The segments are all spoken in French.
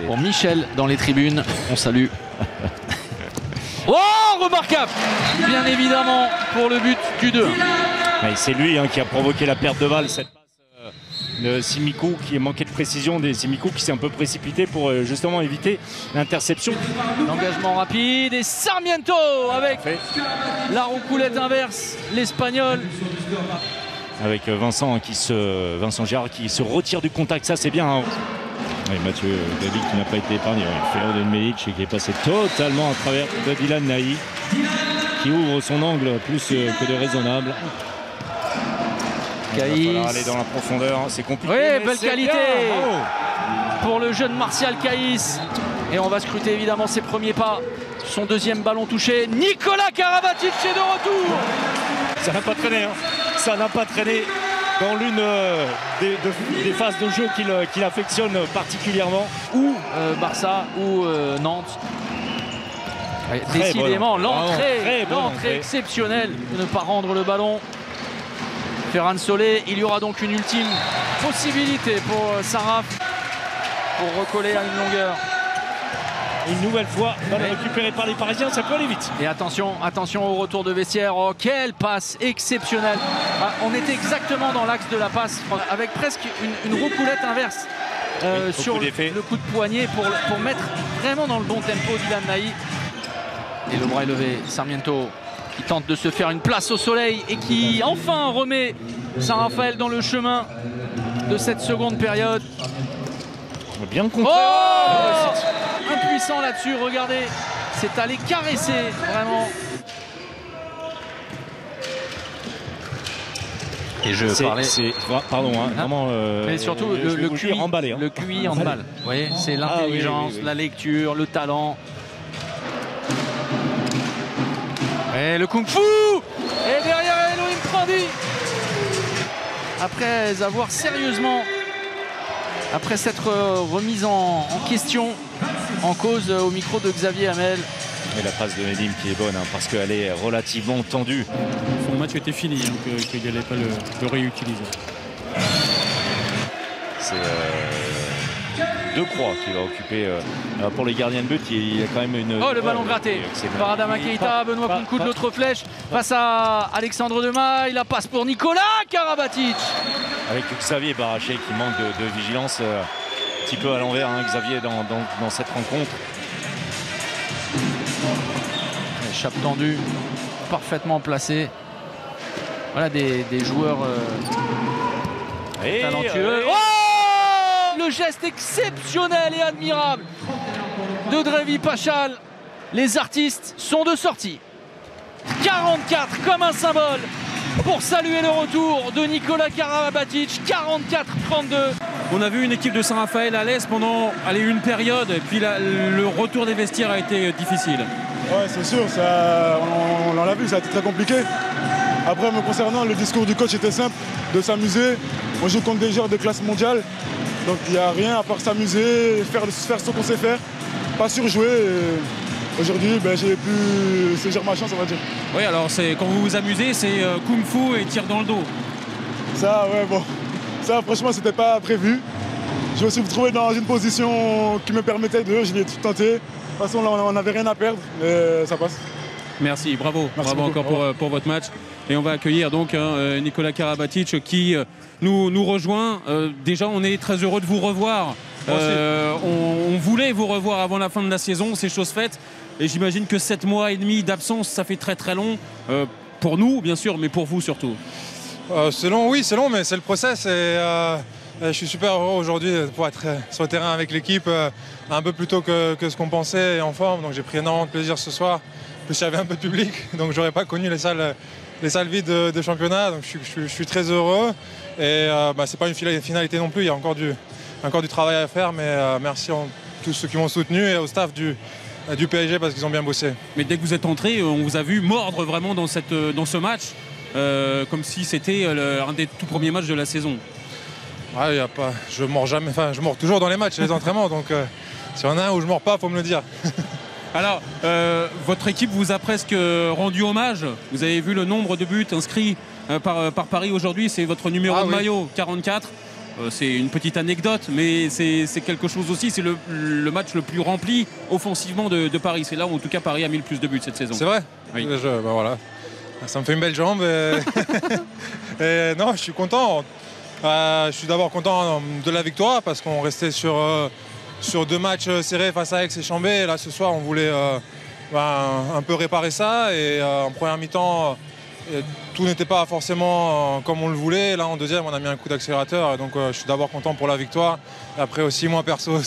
Pour Michel dans les tribunes, on salue. Oh, remarquable, bien évidemment, pour le but du 2. C'est lui qui a provoqué la perte de balle, cette passe de Simikou qui manquait de précision, des Simikou qui s'est un peu précipité pour justement éviter l'interception. L'engagement rapide et Sarmiento avec la roucoulette inverse, l'Espagnol. Avec Vincent Gérard qui se retire du contact, ça c'est bien. Oui, Mathieu David qui n'a pas été épargné. Ferro Medic qui est passé totalement à travers de Dylan Nahi qui ouvre son angle plus que de raisonnable. Caïs. Il va falloir aller dans la profondeur, c'est compliqué. Oui, belle qualité pour le jeune Martial Caïs. Et on va scruter évidemment ses premiers pas. Son deuxième ballon touché. Nicolas Karabatic est de retour. Ça n'a pas traîné. Ça n'a pas traîné dans l'une des phases de jeu qu'il affectionne particulièrement. Ou Barça ou Nantes. Décidément, l'entrée exceptionnelle de ne pas rendre le ballon. Ferran Solé, il y aura donc une ultime possibilité pour Saint-Raph pour recoller à une longueur. Une nouvelle fois, balle récupérée par les Parisiens, ça peut aller vite. Et attention au retour de vestiaire. Oh, quelle passe exceptionnelle. On était exactement dans l'axe de la passe avec presque une roucoulette inverse sur le coup de poignet pour mettre vraiment dans le bon tempo Dylan Nahi. Et le bras est levé, Sarmiento qui tente de se faire une place au soleil et qui enfin remet Saint-Raphaël dans le chemin de cette seconde période. Bien compris. Oh, impuissant là-dessus, regardez, c'est allé caresser vraiment. Et je parlais. Pardon, vraiment. Mais surtout le QI emballé. Le QI en balle. Vous voyez, c'est l'intelligence, la lecture, le talent. Et le kung-fu. Et derrière Elohim Prandi. Après avoir sérieusement, après s'être remise en question, en cause au micro de Xavier Hamel. Et la passe de Nedim qui est bonne parce qu'elle est relativement tendue. Son match était fini, qu'il n'allait pas le réutiliser. C'est De Croix qui va occuper pour les gardiens de but. Il y a quand même une. Oh, le ballon gratté par Adama Keita. Benoît Kounkou de l'autre flèche face à Alexandre Demaille. La passe pour Nicolas Karabatic. Avec Xavier Baraché qui manque de vigilance un petit peu à l'envers, Xavier, dans cette rencontre. Chape tendue, parfaitement placé. Voilà des joueurs talentueux. Oh, le geste exceptionnel et admirable de Drevi Pachal. Les artistes sont de sortie. 44 comme un symbole pour saluer le retour de Nicolas Karabatic. 44-32. On a vu une équipe de Saint-Raphaël à l'aise pendant une période, et puis le retour des vestiaires a été difficile. Ouais, c'est sûr, on l'a vu, ça a été très compliqué. Après, me concernant, le discours du coach était simple, de s'amuser. On joue contre des joueurs de classe mondiale, donc il n'y a rien à part s'amuser, faire ce qu'on sait faire, pas surjouer. Aujourd'hui, j'ai pu saisir ma chance, on va dire. Oui, alors quand vous vous amusez, c'est kung-fu et tir dans le dos. Ça, ouais, bon. Ça, franchement, c'était pas prévu. Je me suis retrouvé dans une position qui me permettait je l'ai tout tenté. De toute façon, là, on n'avait rien à perdre, mais ça passe. Merci, bravo. Merci bravo encore pour votre match. Et on va accueillir donc Nicolas Karabatic qui nous rejoint. Déjà, on est très heureux de vous revoir. On voulait vous revoir avant la fin de la saison, c'est chose faite. Et j'imagine que 7 mois et demi d'absence, ça fait très très long. Pour nous, bien sûr, mais pour vous surtout. C'est long, oui, c'est long, mais c'est le process. Et je suis super heureux aujourd'hui pour être sur le terrain avec l'équipe un peu plus tôt que ce qu'on pensait et en forme. Donc j'ai pris énormément de plaisir ce soir. En plus, il y avait un peu de public, donc j'aurais pas connu les salles vides de championnat. Donc je suis très heureux. Et c'est pas une finalité non plus. Il y a encore du travail à faire, mais merci à tous ceux qui m'ont soutenu et au staff du PSG parce qu'ils ont bien bossé. Mais dès que vous êtes entré, on vous a vu mordre vraiment dans ce match. Comme si c'était un des tout premiers matchs de la saison. Ouais, je mords jamais, je mords toujours dans les matchs et les entraînements, donc s'il y en a un où je mords pas, faut me le dire. Alors, votre équipe vous a presque rendu hommage. Vous avez vu le nombre de buts inscrits par Paris aujourd'hui, c'est votre numéro de maillot, 44. c'est une petite anecdote, mais c'est quelque chose aussi. C'est le match le plus rempli offensivement de Paris. C'est là où en tout cas Paris a mis le plus de buts cette saison. C'est vrai. Oui. Voilà. Ça me fait une belle jambe. Et non, je suis content. Je suis d'abord content de la victoire parce qu'on restait sur 2 matchs serrés face à Aix et Chambé. Et là, ce soir, on voulait un peu réparer ça. Et en première mi-temps, tout n'était pas forcément comme on le voulait. Là, en deuxième, on a mis un coup d'accélérateur. Et donc, je suis d'abord content pour la victoire. Et après aussi, moi, perso,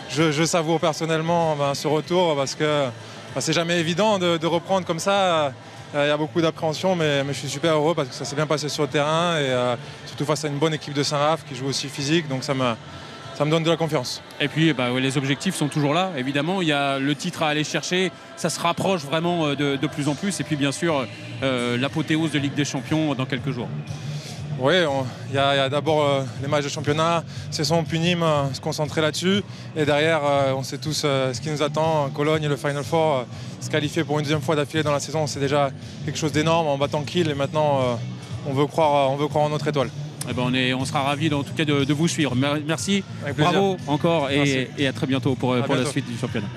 je savoure personnellement ce retour parce que c'est jamais évident de reprendre comme ça. Il y a beaucoup d'appréhension, mais je suis super heureux parce que ça s'est bien passé sur le terrain et surtout face à une bonne équipe de Saint-Raph qui joue aussi physique, donc ça me donne de la confiance. Et puis les objectifs sont toujours là, évidemment. Il y a le titre à aller chercher, ça se rapproche vraiment de plus en plus. Et puis bien sûr, l'apothéose de Ligue des Champions dans quelques jours. Oui, il y a d'abord les matchs de championnat, Cesson puis Nîmes, se concentrer là-dessus. Et derrière, on sait tous ce qui nous attend, Cologne et le Final Four. Se qualifier pour une deuxième fois d'affilée dans la saison, c'est déjà quelque chose d'énorme en battant Kiel. Et maintenant, on veut croire en notre étoile. Eh ben on sera ravis en tout cas de vous suivre. Merci, bravo encore et à très bientôt pour la suite du championnat.